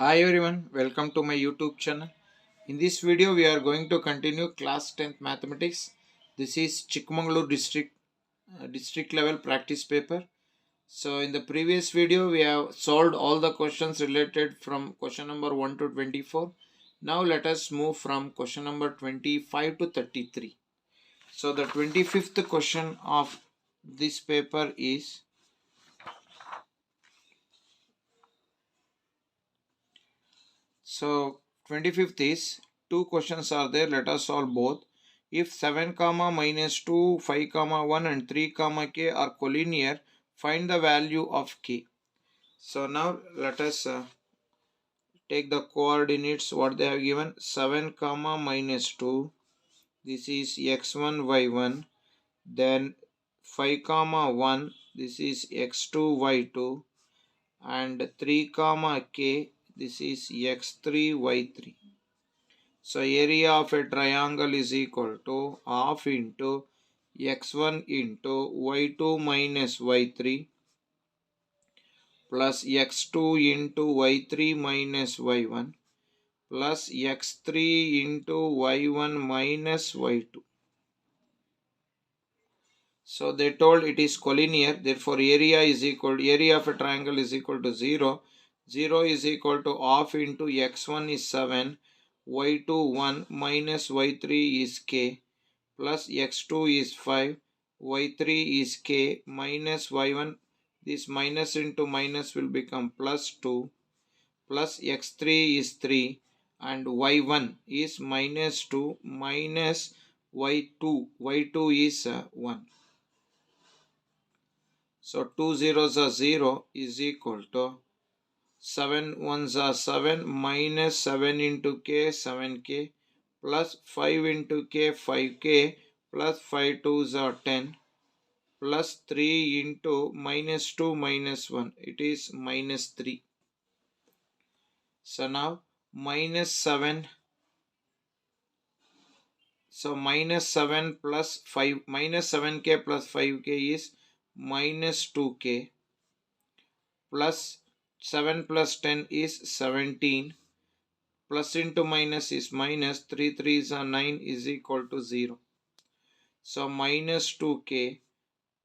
Hi everyone, welcome to my YouTube channel. In this video we are going to continue class 10th mathematics. This is Chikmagalur district level practice paper. So in the previous video we have solved all the questions related from question number 1 to 24. Now let us move from question number 25 to 33. So the 25th question of this paper is, so 25th is, two questions are there, let us solve both. If 7 comma minus 2, 5 comma 1 and 3 comma k are collinear, find the value of k. So now let us take the coordinates what they have given. 7 comma minus 2, this is x1 y1. Then 5 comma 1, this is x2 y2. And 3 comma k, this is x3 y3. So area of a triangle is equal to half into x1 into y2 minus y3 plus x2 into y3 minus y1 plus x3 into y1 minus y2. So they told it is collinear, therefore area of a triangle is equal to 0. 0 is equal to half into x1 is 7, y2 1 minus y3 is k plus x2 is 5, y3 is k minus y1. This minus into minus will become plus 2 plus x3 is 3 and y1 is minus 2 minus y2. y2 is 1. So 2 zeros are 0 is equal to 7 ones are 7 minus 7 into k 7k plus 5 into k 5k plus 5 twos are 10 plus 3 into minus 2 minus 1, it is minus 3. So now minus 7, so minus 7 plus 5, minus 7k plus 5k is minus 2k plus 7 plus 10 is 17, plus into minus is minus, 3 3s are 9 is equal to 0. So minus 2k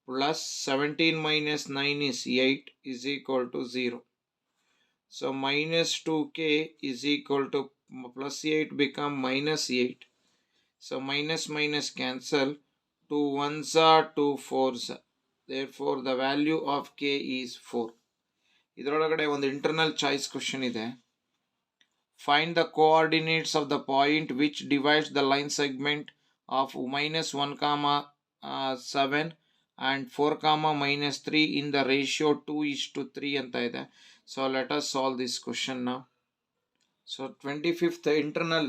plus 17 minus 9 is 8 is equal to 0. So minus 2k is equal to plus 8 become minus 8. So minus minus cancel, 2 1s are 2 4s. Therefore the value of k is 4. ಇದರೊಳಗಡೆ ಒಂದು internal choice question ಇದೆ. Find the coordinates of the point which divides the line segment of minus 1 comma 7 and 4 comma minus 3 in the ratio 2:3 ಅಂತ ಇದೆ. So let us solve this question now. So 25th internal,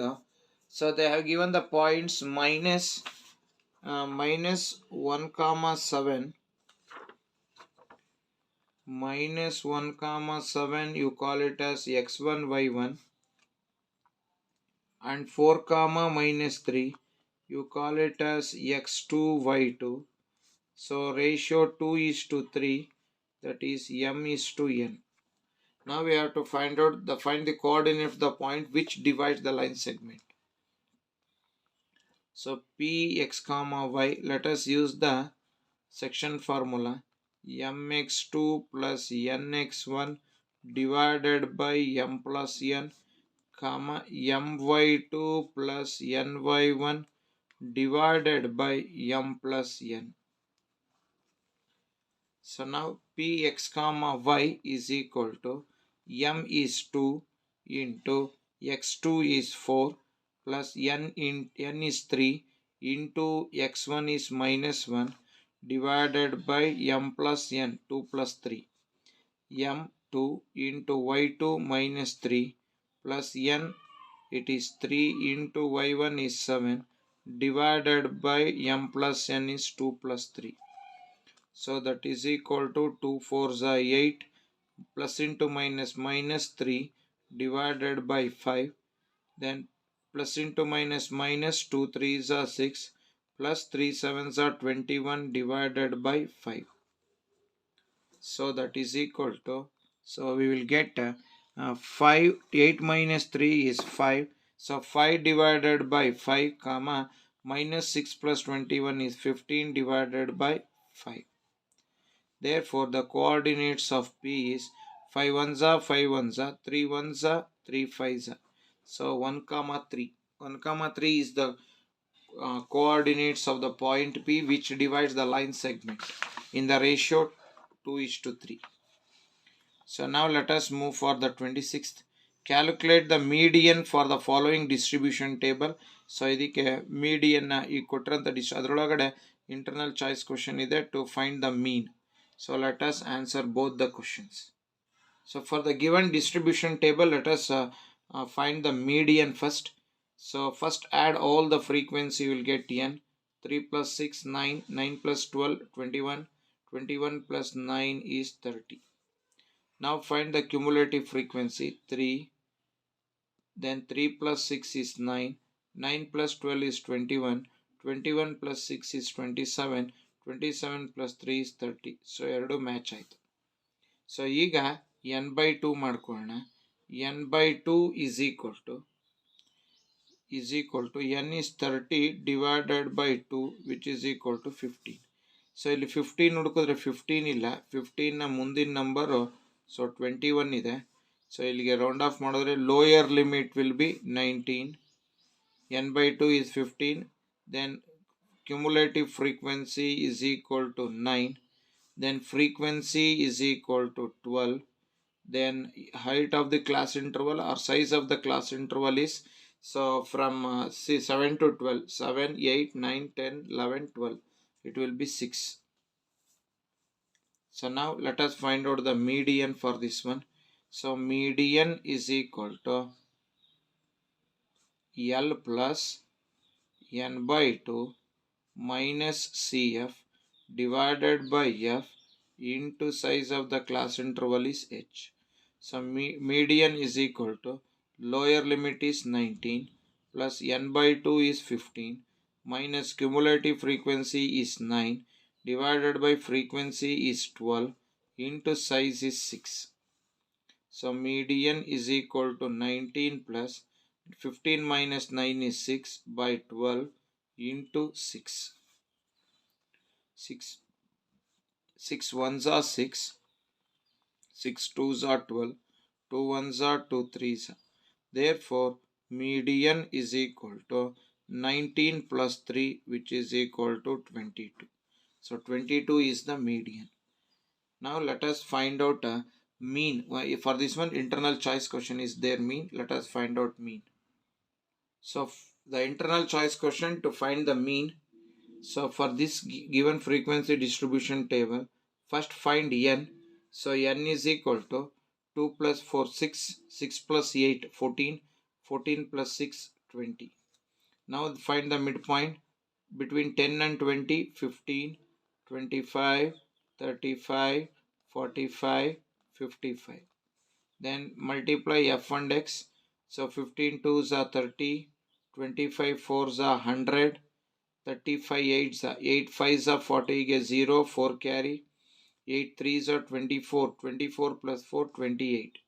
so they have given the points minus 1 comma 7, minus 1 comma 7 you call it as x1 y1 and 4 comma minus 3 you call it as x2 y2. So ratio 2:3, that is m:n. Now we have to find the coordinate of the point which divides the line segment. So px comma y, let us use the section formula. mx2 plus nx1 divided by m plus n comma my2 plus ny1 divided by m plus n. So now px comma y is equal to m is 2 into x2 is 4 plus n is 3 into x1 is minus 1 divided by m plus n, 2 plus 3, m 2 into y2 minus 3 plus n, it is 3 into y1 is 7 divided by m plus n is 2 plus 3. So that is equal to 2 4s are 8 plus into minus minus 3 divided by 5, then plus into minus minus 2 3s are 6 plus 3 7s are 21 divided by 5. So that is equal to, so we will get 5, 8 minus 3 is 5. So 5 divided by 5, comma, minus 6 plus 21 is 15 divided by 5. Therefore, the coordinates of P is 5 ones are 5 ones are 3 ones are 3 fives are. So 1 comma 3. 1 comma 3 is the coordinates of the point P which divides the line segment in the ratio 2:3. So now let us move for the 26th. Calculate the median for the following distribution table. So ಇದಕ್ಕೆ median ಈ ಕೊಟ್ಟಿರೋಂಥ ಅದರೊಳಗಡೆ internal choice question ಇದೆ to find the mean. So let us answer both the questions. So for the given distribution table, let us find the median first. So first add all the frequency, you will get n. 3 plus 6, 9, 9 plus 12, 21, 21 plus 9 is 30. Now find the cumulative frequency, 3, then 3 plus 6 is 9, 9 plus 12 is 21, 21 plus 6 is 27, 27 plus 3 is 30. So ಎರಡು match ಆಯಿತು. So ಈಗ n by 2 ಮಾಡ್ಕೊಳ್ಳೋಣ. n by 2 is equal to n is 30 divided by 2 which is equal to 15. So ಇಲ್ಲಿ 15 ಹುಡುಕಿದ್ರೆ 15 ಇಲ್ಲ, 15 ನ ಮುಂದಿನ number so 21 ಇದೆ. So ಇಲ್ಲಿಗೆ ರೌಂಡ್ ಆಫ್ ಮಾಡಿದ್ರೆ lower limit will be 19. n by 2 is 15. Then cumulative frequency is equal to 9. Then frequency is equal to 12. Then height of the class interval or size of the class interval is so from 7 to 12, 7, 8, 9, 10, 11, 12. It will be 6. So now let us find out the median for this one. So median is equal to L plus n by 2 minus CF divided by F into size of the class interval is H. So median is equal to lower limit is 19 plus n by 2 is 15 minus cumulative frequency is 9 divided by frequency is 12 into size is 6. So median is equal to 19 plus 15 minus 9 is 6 by 12 into 6. 6 ones are 6, 6 twos are 12, 2 ones are 2 threes. Therefore, median is equal to 19 plus 3 which is equal to 22. So 22 is the median. Now let us find out mean. For this one, internal choice question is there mean. Let us find out mean. So the internal choice question to find the mean. So for this given frequency distribution table, first find n. So n is equal to 2 plus 4, 6, 6 plus 8, 14, 14 plus 6, 20. Now find the midpoint between 10 and 20, 15, 25, 35, 45, 55. Then multiply f and x. So 15 twos are 30, 25 fours are 100, 35 8s are 8 5s are 40, get 0, 4 carry, 8 3s are 24, 24 plus 4 28.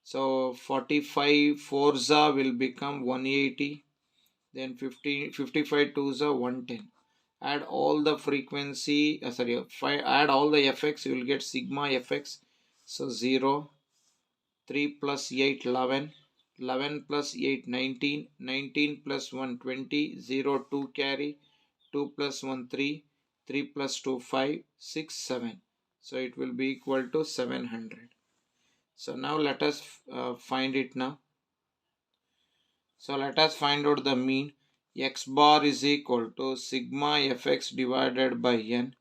So 45 4s are will become 180. Then 55 twos are 110. Add all the frequency, add all the fx, you will get sigma fx. So 0, 3 plus 8 11, 11 plus 8 19, 19 plus 1 20, 0 2 carry, 2 plus 1 3, 3 plus 2 5, 6 7. So it will be equal to 700. So now let us find it now. So let us find out the mean. X bar is equal to sigma fx divided by n.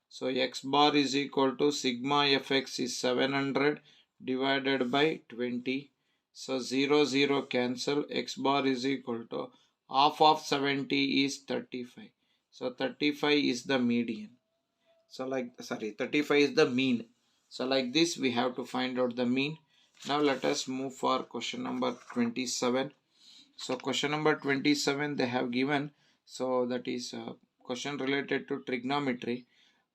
So x bar is equal to sigma fx is 700 divided by 20. So 0 0 cancel. X bar is equal to half of 70 is 35. So 35 is the median. So 35 is the mean. So like this we have to find out the mean. Now let us move for question number 27. So question number 27 they have given. So that is a question related to trigonometry.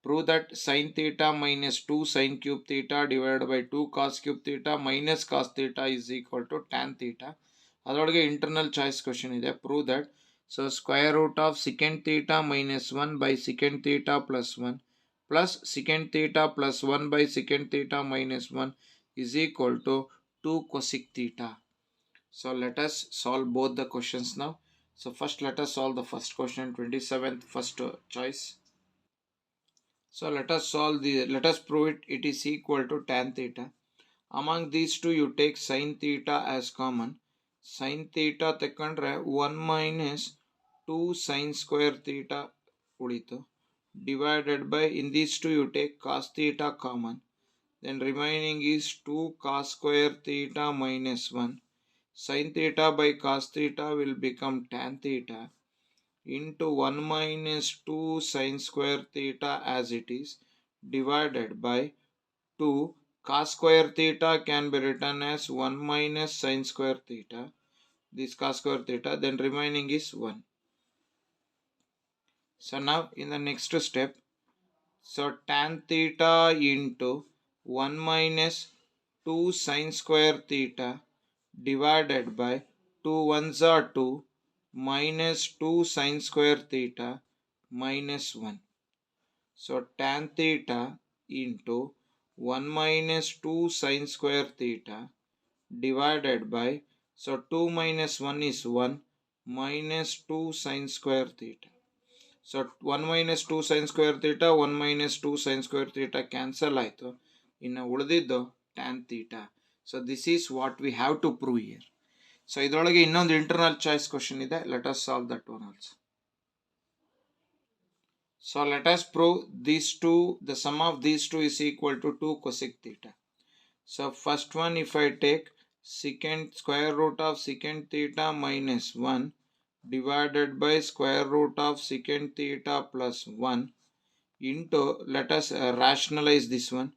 prove that sin theta minus 2 sin cube theta divided by 2 cos cube theta minus cos theta is equal to tan theta. ಅದರೊಳಗೆ internal choice question ಇದೆ. Prove that so square root of secant theta minus 1 by secant theta plus 1 plus secant theta plus 1 by secant theta minus 1 is equal to 2 cosec theta. So let us solve both the questions now. So first let us solve the first question, 27th first choice. So let us prove it. It is equal to tan theta. Among these two you take sin theta as common. Sin theta ತೆಕ್ಕೊಂಡ್ರೆ 1 minus 2 sin square theta ಉಳಿತು, divided by, in these two you take cos theta common, then remaining is 2 cos square theta minus 1. Sin theta by cos theta will become tan theta into 1 minus 2 sin square theta as it is, divided by 2 cos square theta can be written as 1 minus sin square theta, this cos square theta, then remaining is 1. So now in the next step, so tan theta into 1 minus 2 sin square theta divided by 2 ones are 2 minus 2 sin square theta minus 1. So tan theta into 1 minus 2 sin square theta divided by, so 2 minus 1 is 1 minus 2 sin square theta. So 1 minus 2 sin square theta 1 minus 2 sin square theta cancel ಆಯಿತು, ಇನ್ನು ಉಳಿದಿದ್ದು tan theta. So this is what we have to prove here. So ಇದರೊಳಗೆ ಇನ್ನೊಂದು internal choice question ಇದೆ. Let us solve that one also. So let us prove these two, the sum of these two is equal to 2 cosec theta. So first one, if I take secant square root of secant theta minus 1 divided by square root of secant theta plus 1 into, let us rationalize this one.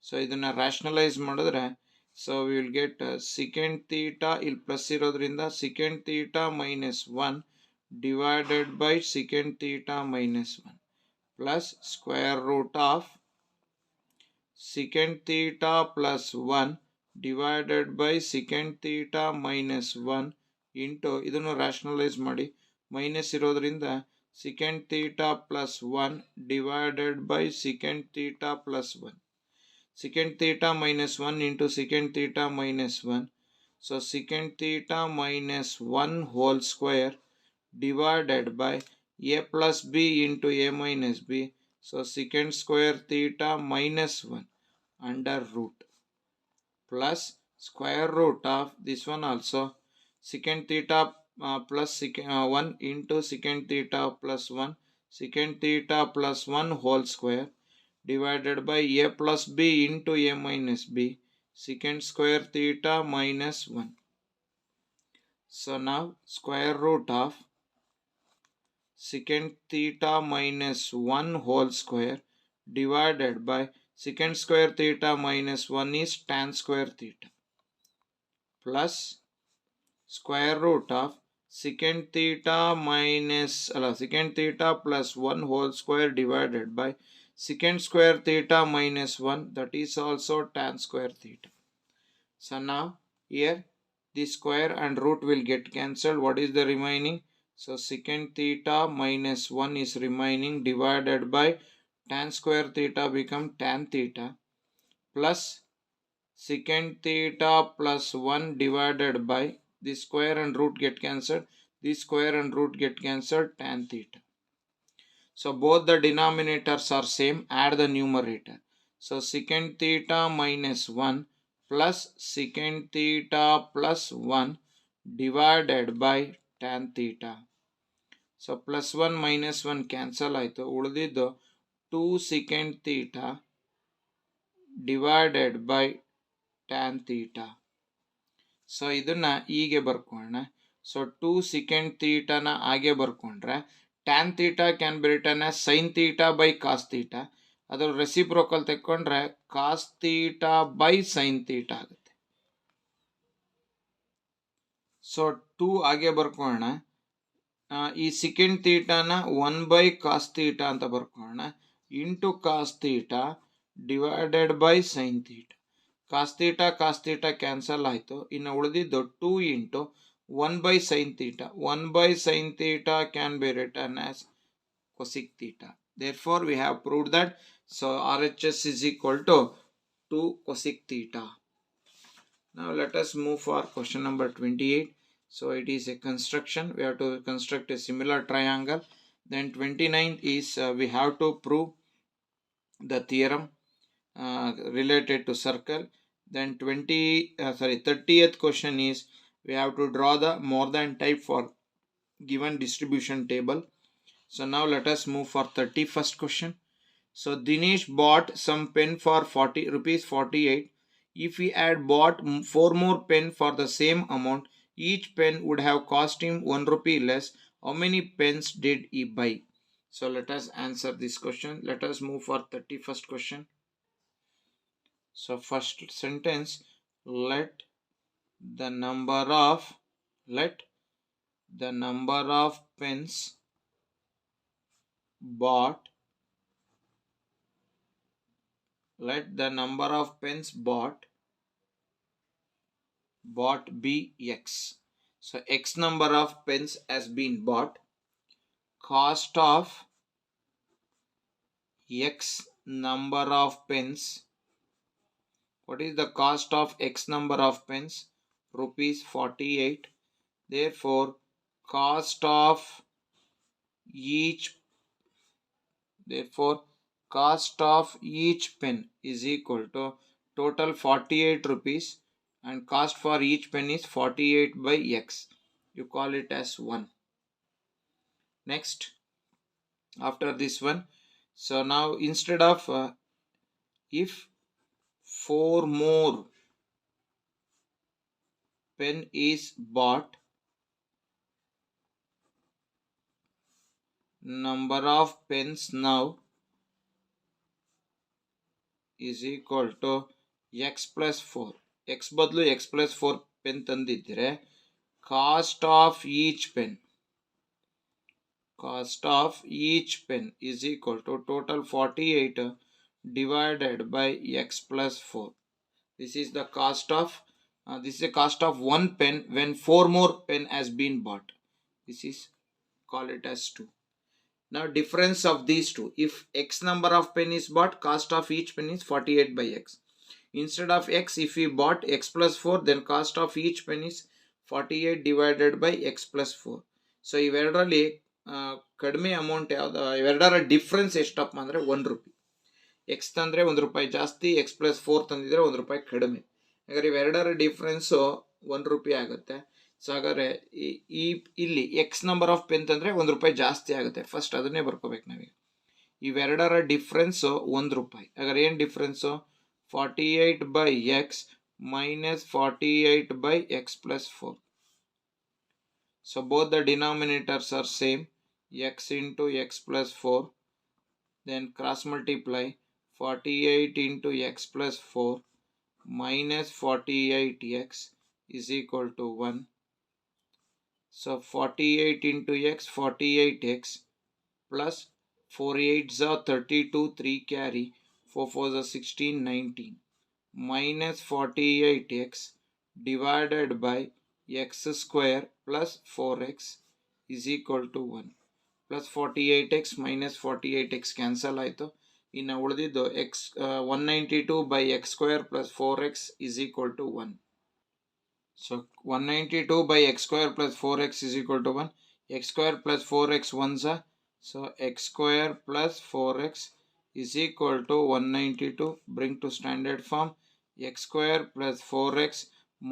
So ಇದನ್ನ rationalize ಮಾಡಿದ್ರೆ, so we will get secant theta ಇಲ್ಲಿ plus ಇರೋದ್ರಿಂದ secant theta minus 1 divided by secant theta minus 1 plus square root of secant theta plus 1 divided by secant theta minus 1 into, ಇದನ್ನು rationalize ಮಾಡಿ, minus ಇರೋದ್ರಿಂದ secant theta plus 1 divided by secant theta plus 1. Secant theta minus 1 into secant theta minus 1. So secant theta minus 1 whole square divided by a plus b into a minus b. So secant square theta minus 1 under root plus square root of this one also, secant theta plus 1 into secant theta plus 1, secant theta plus 1 whole square divided by a plus b into a minus b, secant square theta minus 1. So now square root of secant theta minus 1 whole square divided by secant square theta minus 1 is tan square theta plus square root of secant theta minus secant theta plus 1 whole square divided by secant square theta minus 1, that is also tan square theta. So now here this square and root will get cancelled. What is the remaining? So secant theta minus 1 is remaining, divided by tan square theta become tan theta plus secant theta plus 1 divided by, this square and root get cancelled, this square and root get cancelled, tan theta. So both the denominators are same, add the numerator. So secant theta minus 1 plus secant theta plus 1 divided by tan theta. So plus 1 minus 1 cancel ಆಯಿತು, ಉಳಿದಿದ್ದು 2 secant theta divided by tan theta. So ಇದನ್ನ ಹೀಗೆ ಬರ್ಕೊಳ್ಳೋಣ. So 2 secant theta ನ ಹಾಗೆ ಬರ್ಕೊಂಡ್ರೆ tan theta can be written as sin theta by cos theta. ಅದರ reciprocal ತೆಕ್ಕೊಂಡ್ರೆ cos theta by sin theta ಆಗುತ್ತೆ. So 2 ಹಾಗೆ ಬರ್ಕೊಳ್ಳೋಣ. ಈ secant theta ನ 1 by cos theta ಅಂತ ಬರ್ಕೊಳ್ಳೋಣ. into cos theta divided by sin theta. Cos theta cancel ಆಯಿತು. ಇನ್ನು ಉಳಿದಿದ್ದು 2 into 1 by sin theta. 1 by sin theta can be written as cosec theta. Therefore, we have proved that. So, RHS is equal to 2 cosec theta. Now, let us move for question number 28. So, it is a construction. We have to construct a similar triangle. Then 29th is we have to prove the theorem related to circle. Then 30th question is we have to draw the more than type for given distribution table. So now let us move for 31st question. So Dinesh bought some pen for 40 rupees 48. If he had bought 4 more pen for the same amount, each pen would have cost him 1 rupee less. How many pens did he buy? So let us answer this question. Let us move for 31st question. So first sentence, let the number of pens bought be x. So x number of pens has been bought. Cost of x number of pens. What is the cost of x number of pens? Rupees 48. Therefore, cost of each pen is equal to total 48 rupees and cost for each pen is 48 by x. You call it as 1. Next, after this one, so now instead of if 4 more pen is bought, number of pens now is equal to x plus 4. x ಬದಲು x plus 4 pen ತಂದಿದ್ರೆ cost of each pen is equal to total 48 divided by x plus 4. This is the cost of one pen when 4 more pen has been bought. This is, call it as 2. Now difference of these two. If x number of pen is bought, cost of each pen is 48 by x. Instead of x, if we bought x plus 4, then cost of each pen is 48 divided by x plus 4. So ಇವೆರಡರಲ್ಲಿ ಕಡಿಮೆ amount ಯಾವ್ದು, ಇವೆರಡರ difference ಎಷ್ಟಪ್ಪ ಅಂದರೆ 1 ರೂಪಾಯಿ. X ತಂದರೆ 1 ರೂಪಾಯಿ ಜಾಸ್ತಿ, X plus 4 ತಂದಿದ್ರೆ 1 ರೂಪಾಯಿ ಕಡಿಮೆ. ಹಾಗಾದ್ರೆ ಇವೆರಡರ ಡಿಫ್ರೆನ್ಸು 1 ರೂಪಾಯಿ ಆಗುತ್ತೆ. ಸೊ ಹಾಗಾದ್ರೆ ಇಲ್ಲಿ ಎಕ್ಸ್ ನಂಬರ್ ಆಫ್ ಪೆನ್ ತಂದರೆ 1 ರೂಪಾಯಿ ಜಾಸ್ತಿ ಆಗುತ್ತೆ. ಫಸ್ಟ್ ಅದನ್ನೇ ಬರ್ಕೋಬೇಕು ನಾವೀಗ. ಇವೆರಡರ ಡಿಫ್ರೆನ್ಸು 1 ರೂಪಾಯಿ. ಹಾಗಾದ್ರೆ ಏನು difference? 48 by x minus 48 by x plus 4. So both the denominators are same, x into x plus 4. Then cross multiply 48 into x plus 4 minus 48x is equal to 1. So 48 into x, 48x plus 4 8s are 32, 3 carry, 4 4s are 16, 19 minus 48x divided by x square plus 4x is equal to 1. Plus 48x minus 48x cancel ಆಯಿತು. ಇನ್ನು ಉಳಿದಿದ್ದು x 192 by x square plus 4x is equal to 1. So 192 by x square plus 4x is equal to 1. X square plus 4x 1s are. So x square plus 4x is equal to 192. Bring to standard form. X square plus 4x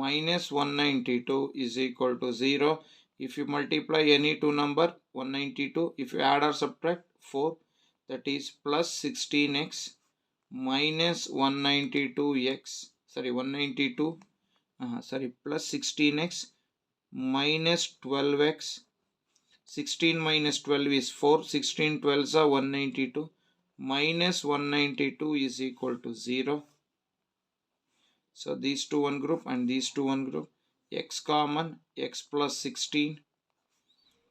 minus 192 is equal to 0. If you multiply any two number 192, if you add or subtract 4, that is plus 16x minus 192 plus 16x minus 12x. 16 minus 12 is 4. 16 12s are 192 minus 192 is equal to 0. So these two one group and these two one group. X common, x plus 16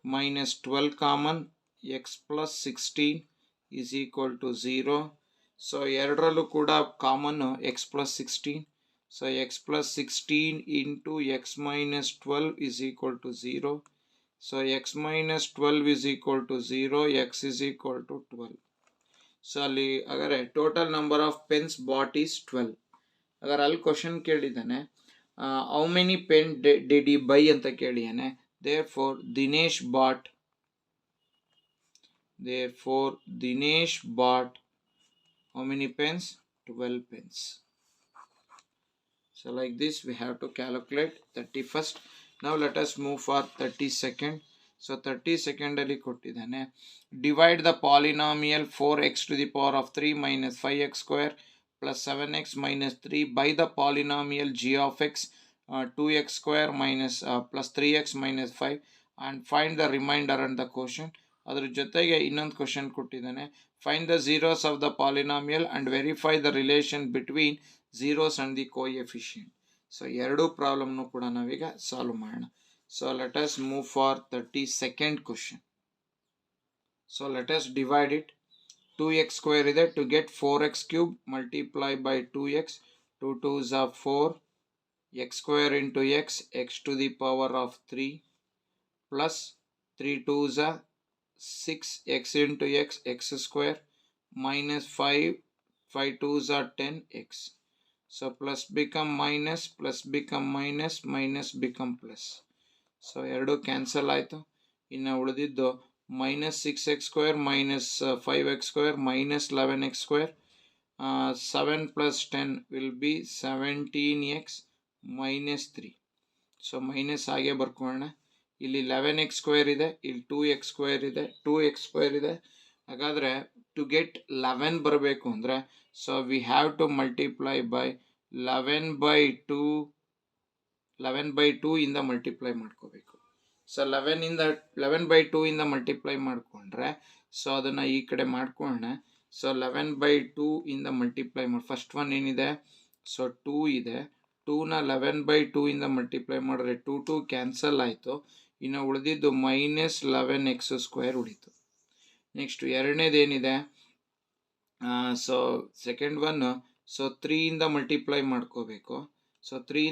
minus 12 common, x plus 16 is equal to 0. So ಎರಡರಲ್ಲೂ ಕೂಡ common x plus 16. So x plus 16 into x minus 12 is equal to 0. So x minus 12 is equal to 0, x is equal to 12. So ಅಲ್ಲಿ ಅಗರೆ total number of pens bought is 12. ಅಗರ್ ಅಲ್ಲಿ question ಕೇಳಿದ್ದಾನೆ how many pen did he buy ಅಂತ ಕೇಳಿದ್ದಾನೆ. therefore Dinesh bought how many pens? 12 pens. So like this we have to calculate 31st. Now let us move for 32nd. So 32nd ಅಲ್ಲಿ ಕೊಟ್ಟಿದ್ದಾನೆ divide the polynomial 4x to the power of 3 minus 5x square plus 7x minus 3 by the polynomial g of x 2x square minus plus 3x minus 5 and find the remainder and the quotient. ಅದರ ಜೊತೆಗೆ ಇನ್ನೊಂದು question ಕೊಟ್ಟಿದ್ದಾನೆ find the zeros of the polynomial and verify the relation between zeros and the coefficient. So ಎರಡು ಪ್ರಾಬ್ಲಮ್ನು ಕೂಡ ನಾವೀಗ solve ಮಾಡೋಣ. So let us move for 32nd question. So let us divide it. 2x square ಇದೆ to get 4x cube multiply by 2x. 2 2s are 4, x square into x, x to the power of 3 plus 3 2s are 6, x into x, x square minus 5, 5 2s are 10, x. So plus become minus, plus become minus, minus become plus. So ಎರಡು cancel ಆಯಿತು. ಇನ್ನು ಉಳಿದಿದ್ದು minus 6x square minus 5x square minus 11x square. 7 plus 10 will be 17x minus 3. So minus ಹಾಗೆ ಬರ್ಕೊಳ್ಳೋಣ. ಇಲ್ಲಿ 11x square ಇದೆ, ಇಲ್ಲಿ 2x square ಇದೆ, 2x square ಇದೆ. ಹಾಗಾದರೆ ಟು ಗೆಟ್ 11 ಬರಬೇಕು ಅಂದರೆ so we have to multiply by 11/2 ಇಂದ ಮಲ್ಟಿಪ್ಲೈ ಮಾಡ್ಕೋಬೇಕು. ಸೊ 11/2 ಇಂದ ಮಲ್ಟಿಪ್ಲೈ ಮಾಡಿಕೊಂಡ್ರೆ ಸೊ ಅದನ್ನು ಈ ಕಡೆ ಮಾಡ್ಕೊಳ್ಳೋಣ. ಸೊ 11/2 ಇಂದ ಮಲ್ಟಿಪ್ಲೈ ಮಾಡಿ ಫಸ್ಟ್ ಒನ್ ಏನಿದೆ ಸೊ 2 ಇದೆ. 2ನ 11/2 ಇಂದ ಮಲ್ಟಿಪ್ಲೈ ಮಾಡಿದ್ರೆ 2 2 ಕ್ಯಾನ್ಸಲ್ ಆಯಿತು. ಇನ್ನು ಉಳಿದಿದ್ದು ಮೈನಸ್ 11x ಸ್ಕ್ವೇರ್ ಉಳಿತು. ನೆಕ್ಸ್ಟ್ ಎರಡನೇದೇನಿದೆ ಸೊ ಸೆಕೆಂಡ್ ಒನ್ ಸೊ 3 ಇಂದ ಮಲ್ಟಿಪ್ಲೈ ಮಾಡ್ಕೋಬೇಕು. ಸೊ 3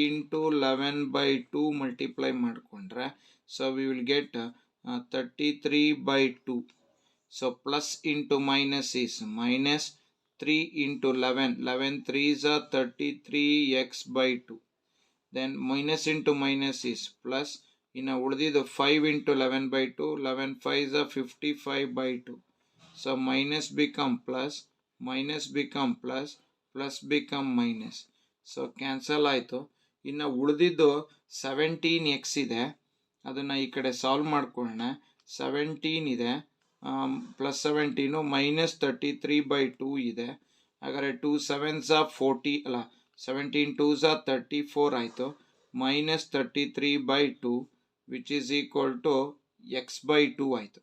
into 11/2 ಮಲ್ಟಿಪ್ಲೈ ಮಾಡಿಕೊಂಡ್ರೆ so we will get 33/2. So plus into minus is minus 3 into 11, 11 3s are 33x/2. Then minus into minus is plus. ಇನ್ನು ಉಳಿದಿದ್ದು 5 into 11/2, 11 5s are 55/2. So minus become plus, minus become plus, plus become minus. So cancel ಆಯಿತು. ಇನ್ನು ಉಳಿದಿದ್ದು 17x ಇದೆ, ಅದನ್ನು ಈ ಕಡೆ solve ಮಾಡ್ಕೊಳ್ಳೋಣ. 17 ಇದೆ ಪ್ಲಸ್ 17 ಮೈನಸ್ 33/2 ಇದೆ. ಹಾಗಾದರೆ 2 7s are 40 ಅಲ್ಲ 17 2s are 34 ಆಯಿತು. Minus 33/2 which is equal to x/2 ಆಯಿತು.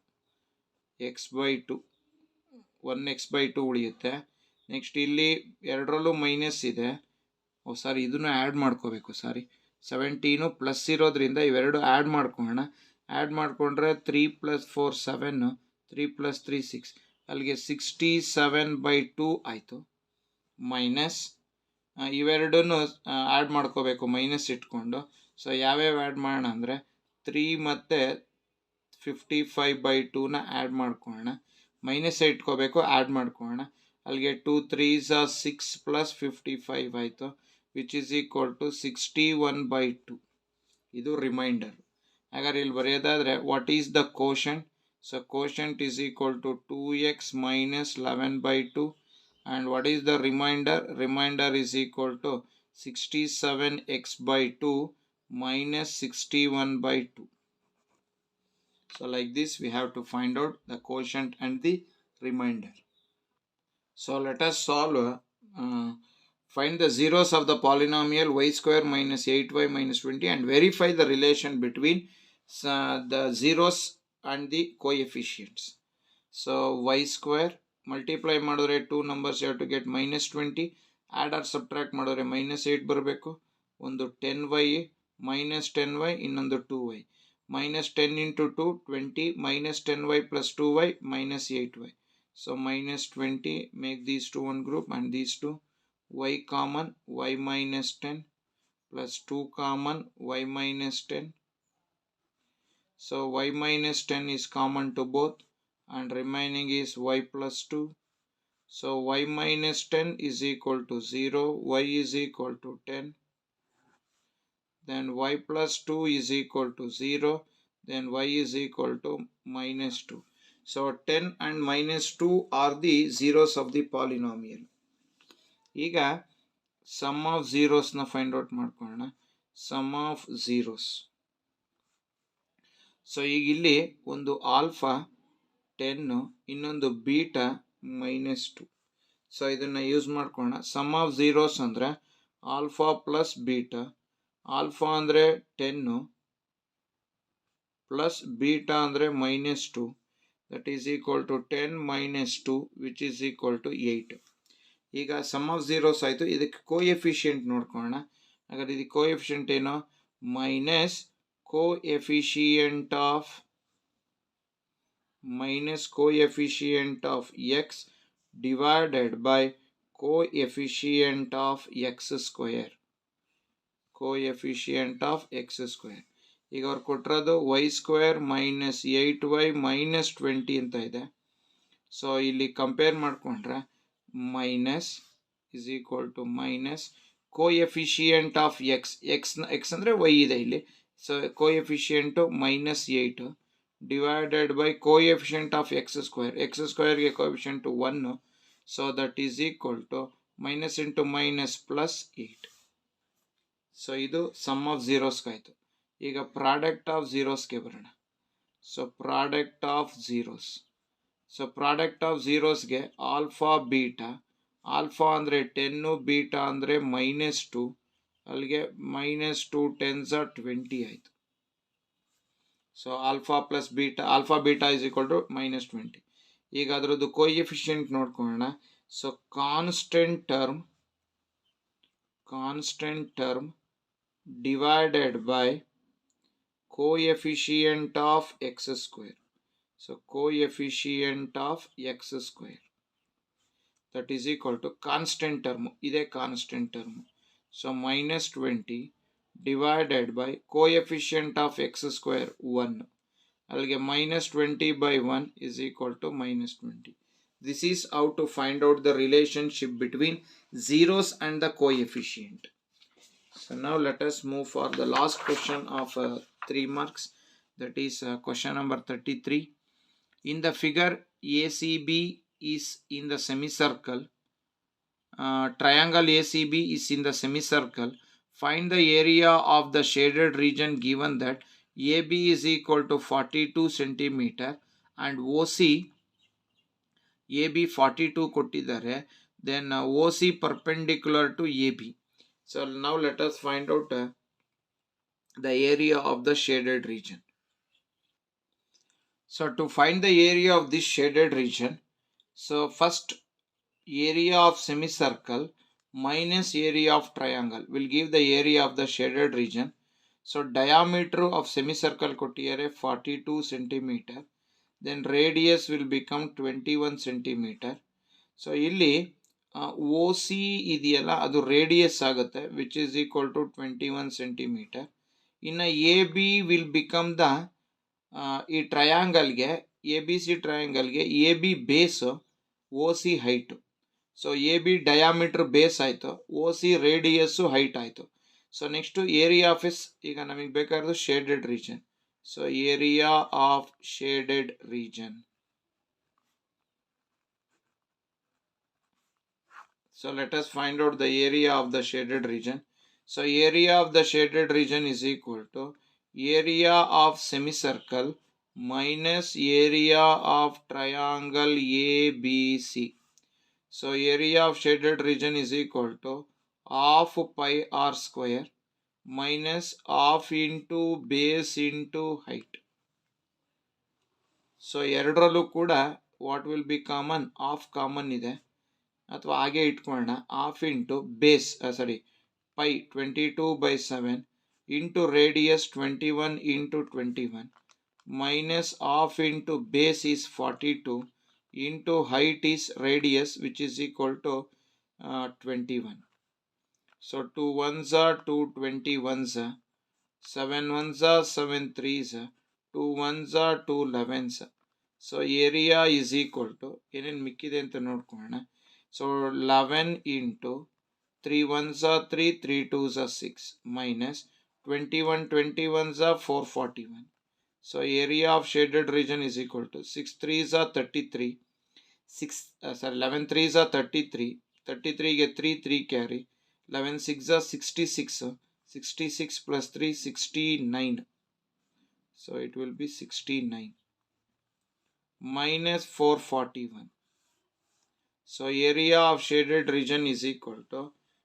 x/2 1x/2 ಉಳಿಯುತ್ತೆ. ನೆಕ್ಸ್ಟ್ ಇಲ್ಲಿ ಎರಡರಲ್ಲೂ ಮೈನಸ್ ಇದೆ. ಸಾರಿ ಇದನ್ನು ಆ್ಯಡ್ ಮಾಡ್ಕೋಬೇಕು. 17 ಪ್ಲಸ್ ಇರೋದ್ರಿಂದ ಇವೆರಡು ಆ್ಯಡ್ ಮಾಡ್ಕೊಳ್ಳೋಣ. ಆ್ಯಡ್ ಮಾಡಿಕೊಂಡ್ರೆ 3 + 4 7, 3 + 3 6, ಅಲ್ಲಿಗೆ 67/2 ಆಯಿತು. ಮೈನಸ್ ಇವೆರಡನ್ನು ಆ್ಯಡ್ ಮಾಡ್ಕೋಬೇಕು ಮೈನಸ್ ಇಟ್ಕೊಂಡು. ಸೊ ಯಾವ್ಯಾವ ಆ್ಯಡ್ ಮಾಡೋಣ ಅಂದರೆ 3 ಮತ್ತು 55/2ನ ಆ್ಯಡ್ ಮಾಡ್ಕೊಳ್ಳೋಣ. ಮೈನಸ್ ಇಟ್ಕೋಬೇಕು, ಆ್ಯಡ್ ಮಾಡ್ಕೊಳ್ಳೋಣ. ಅಲ್ಲಿಗೆ 2 3s are 6 plus 55 ಆಯಿತು, ವಿಚ್ ಈಸ್ ಈಕ್ವಲ್ ಟು 61/2. ಇದು ರಿಮೈಂಡರ್. ಹಾಗಾದ್ರೆ ಇಲ್ಲಿ ಬರೆಯೋದಾದರೆ what is the quotient? So quotient is equal to 2x minus 11/2. And what is the remainder? Remainder is equal to 67x/2 minus 61/2. So like this we have to find out the quotient and the remainder. So let us solve. Find the zeros of the polynomial y square minus 8y minus 20 and verify the relation between the zeros and the coefficients. So y square multiply ಮಾಡಿದ್ರೆ 2 numbers you have to get minus 20. add or subtract ಮಾಡಿದ್ರೆ minus 8 ಬರಬೇಕು. ಒಂದು 10y minus 10y ಇನ್ನೊಂದು 2y. minus 10 into 2, 20, minus 10y plus 2y minus 8y. So minus 20, make these two one group and these two, y common, y minus 10 plus 2 common, y minus 10. So y minus 10 is common to both and remaining is y plus 2. So y minus 10 is equal to 0, y is equal to 10. Then y plus 2 is equal to 0, then y is equal to minus 2. So 10 and minus 2 are the zeros of the polynomial. ಈಗ sum of zeros ನ find out ಮಾಡ್ಕೊಳ್ಳೋಣ. sum of zeros. So ಈಗ ಇಲ್ಲಿ ಒಂದು alpha 10, ಇನ್ನೊಂದು beta -2. So ಇದನ್ನ use ಮಾಡ್ಕೊಳ್ಳೋಣ. sum of zeros ಅಂದ್ರೆ ಆಲ್ಫಾ ಪ್ಲಸ್ ಬೀಟಾ. ಆಲ್ಫಾ ಅಂದರೆ 10 ಪ್ಲಸ್ ಬೀಟಾ ಅಂದರೆ -2, that is equal to 10 minus 2 which is equal to 8. ಈಗ ಸಮ್ ಆಫ್ ಝೀರೋಸ್ ಆಯಿತು. ಇದಕ್ಕೆ ಕೋಎಫಿಷಿಯಂಟ್ ನೋಡ್ಕೊಳ್ಳೋಣ. ಹಾಗಾದ್ರೆ ಇದಕ್ಕೆ ಕೋಎಫಿಷಿಯಂಟ್ ಏನು? Minus coefficient of X divided by coefficient of X square. Coefficient of X square. ಈಗ ಅವ್ರು ಕೊಟ್ಟಿರೋದು Y square minus 8y minus 20 ಅಂತ ಇದೆ. ಸೊ ಇಲ್ಲಿ ಕಂಪೇರ್ ಮಾಡಿಕೊಂಡ್ರೆ minus is equal to minus coefficient of X. X ಅಂದರೆ Y ಇದೆ ಇಲ್ಲಿ. So coefficient -8 divided by coefficient of X square. X ಸ್ಕ್ವೇರ್ಗೆ coefficient 1. So that is equal to minus into minus plus 8. So ಇದು sum of ಝೀರೋಸ್ಗಾಯಿತು. ಈಗ product of ಝೀರೋಸ್ಗೆ ಬರೋಣ. So product of zeros. So product of ಝೀರೋಸ್ಗೆ alpha beta. Alpha ಅಂದರೆ 10, beta ಅಂದರೆ -2. ಅಲ್ಲಿಗೆ -2 10s are 20 ಆಯಿತು. So alpha plus beta, alpha beta is equal to -20. ಈಗ ಅದರದ್ದು ಕೋಎಫಿಷಿಯಂಟ್ ನೋಡ್ಕೊಳ್ಳೋಣ. So constant term divided by coefficient of x square. So coefficient of x square, that is equal to constant term. Ide constant term. So -20 divided by coefficient of x square 1. Alge -20 by 1 is equal to -20. This is how to find out the relationship between zeros and the coefficient. So now let us move for the last question of 3 marks, that is question number 33. In the figure, ACB is in the semicircle. Triangle ACB is in the semicircle. Find the area of the shaded region given that AB is equal to 42 centimeter and OC AB 42 ಕೊಟ್ಟಿದ್ದಾರೆ. Then OC perpendicular to AB. So now let us find out the area of the shaded region. So to find the area of this shaded region, so first area of semicircle minus area of triangle will give the area of the shaded region. So diameter of semicircle kottiyare 42 centimeter. Then radius will become 21 centimeter. So illi OC ಇದೆಯಲ್ಲ ಅದು radius ಆಗುತ್ತೆ, which is equal to 21 centimetre. ಇನ್ನು AB will become the ಈ ಟ್ರಯಾಂಗಲ್ಗೆ, ABC ಟ್ರಯಾಂಗಲ್ಗೆ AB base, OC height. So AB diameter base ಆಯಿತು, OC radius height ಆಯಿತು. So next area of S. ಈಗ ನಮಗೆ ಬೇಕಾಗಿರೋದು shaded region. So area of shaded region. So let us find out the area of the shaded region. So area of the shaded region is equal to area of semicircle minus area of triangle ABC. So area of shaded region is equal to half pi r square minus half into base into height. So ಎರಡರಲ್ಲೂ ಕೂಡ what will be common? half common ಇದೆ, ಅಥವಾ ಹಾಗೆ ಇಟ್ಕೊಳ್ಳೋಣ. Half into base pi 22/7 into radius 21 into 21 minus half into base is 42 into height is radius, which is equal to 21. So 2 ones are 2 21s, 7 ones are 7 threes, 2 ones are 2 11s. So area is equal to ಏನೇನು ಮಿಕ್ಕಿದೆ ಅಂತ ನೋಡ್ಕೊಳ್ಳೋಣ. So 11 into 3 ones are 3, 3 twos are 6 minus 21 21s are 441. So area of shaded region is equal to 6 threes are 33, 11 threes are 33, 33 get 3 3 carry, 11 6 are 66, 66 plus 3 69. So it will be 69 minus 441. So area of shaded region is equal to,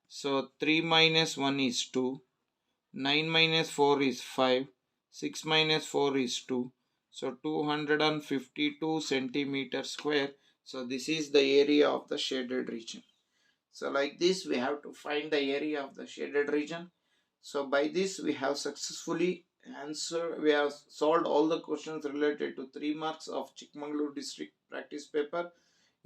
so 3 minus 1 is 2, 9 minus 4 is 5, 6 minus 4 is 2. So 252 centimeter square. So this is the area of the shaded region. So like this we have to find the area of the shaded region. So by this we have successfully we have solved all the questions related to 3 marks of Chikmagalur district practice paper.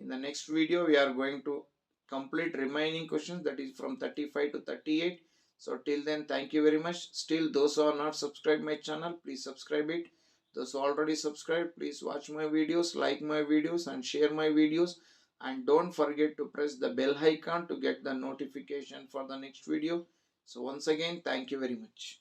In the next video we are going to complete remaining questions, that is from 35 to 38. So till then, thank you very much. Still, those who are not subscribed my channel, please subscribe it. Those who already subscribed, please watch my videos, like my videos and share my videos. And don't forget to press the bell icon to get the notification for the next video. So once again, thank you very much.